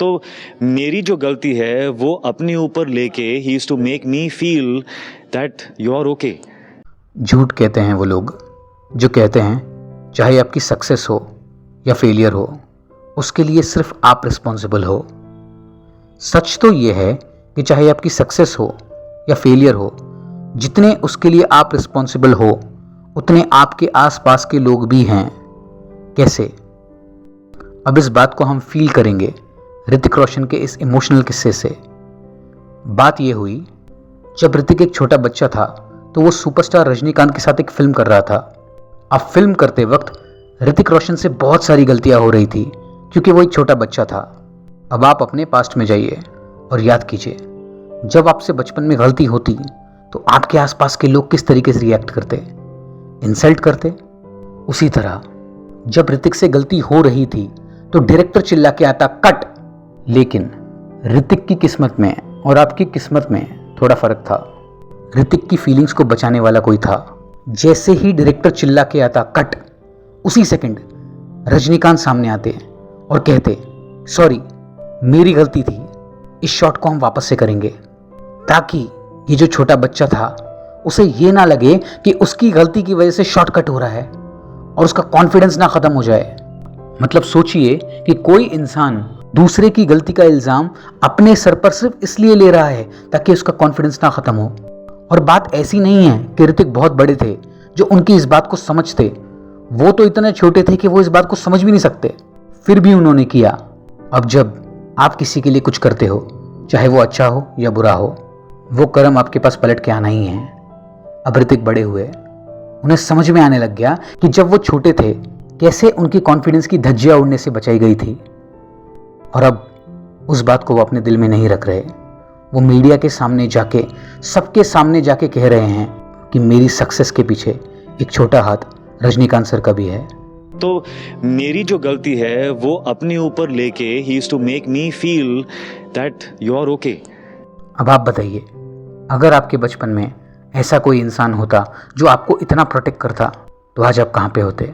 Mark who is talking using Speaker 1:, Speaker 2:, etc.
Speaker 1: तो मेरी जो गलती है वो अपने ऊपर लेके ही is to make me feel that you are okay.
Speaker 2: झूठ कहते हैं वो लोग जो कहते हैं चाहे आपकी सक्सेस हो या फेलियर हो उसके लिए सिर्फ आप रिस्पॉन्सिबल हो। सच तो ये है कि चाहे आपकी सक्सेस हो या फेलियर हो, जितने उसके लिए आप रिस्पॉन्सिबल हो उतने आपके आसपास के लोग भी हैं। कैसे? अब इस बात को हम फील करेंगे ऋतिक रोशन के इस इमोशनल किस्से से। बात यह हुई जब ऋतिक एक छोटा बच्चा था तो वो सुपरस्टार रजनीकांत के साथ एक फिल्म कर रहा था। अब फिल्म करते वक्त ऋतिक रोशन से बहुत सारी गलतियां हो रही थी क्योंकि वो एक छोटा बच्चा था। अब आप अपने पास्ट में जाइए और याद कीजिए जब आपसे बचपन में गलती होती तो आपके आसपास के लोग किस तरीके से रिएक्ट करते, इंसल्ट करते। उसी तरह जब ऋतिक से गलती हो रही थी तो डायरेक्टर चिल्ला के आता कट। लेकिन ऋतिक की किस्मत में और आपकी किस्मत में थोड़ा फर्क था। ऋतिक की फीलिंग्स को बचाने वाला कोई था। जैसे ही डायरेक्टर चिल्ला के आता कट, उसी सेकंड रजनीकांत सामने आते और कहते सॉरी मेरी गलती थी, इस शॉट को हम वापस से करेंगे, ताकि ये जो छोटा बच्चा था उसे ये ना लगे कि उसकी गलती की वजह से शॉट कट हो रहा है और उसका कॉन्फिडेंस ना खत्म हो जाए। मतलब सोचिए कि कोई इंसान दूसरे की गलती का इल्जाम अपने सर पर सिर्फ इसलिए ले रहा है ताकि उसका कॉन्फिडेंस ना खत्म हो। और बात ऐसी नहीं है कि ऋतिक बहुत बड़े थे जो उनकी इस बात को समझते। वो तो इतने छोटे थे कि वो इस बात को समझ भी नहीं सकते, फिर भी उन्होंने किया। अब जब आप किसी के लिए कुछ करते हो, चाहे वो अच्छा हो या बुरा हो, वो कर्म आपके पास पलट के आना ही है। अब ऋतिक बड़े हुए, उन्हें समझ में आने लग गया कि जब वो छोटे थे कैसे उनकी कॉन्फिडेंस की धज्जियां उड़ने से बचाई गई थी। और अब उस बात को वो अपने दिल में नहीं रख रहे। वो मीडिया के सामने जाके, सबके सामने जाके कह रहे हैं कि मेरी सक्सेस के पीछे एक छोटा हाथ रजनीकांत सर का भी है।
Speaker 1: तो मेरी जो गलती है वो अपने ऊपर लेके ही is to make me feel that you are okay.
Speaker 2: अब आप बताइए, अगर आपके बचपन में ऐसा कोई इंसान होता जो आपको इतना प्रोटेक्ट करता तो आज आप कहाँ पे होते?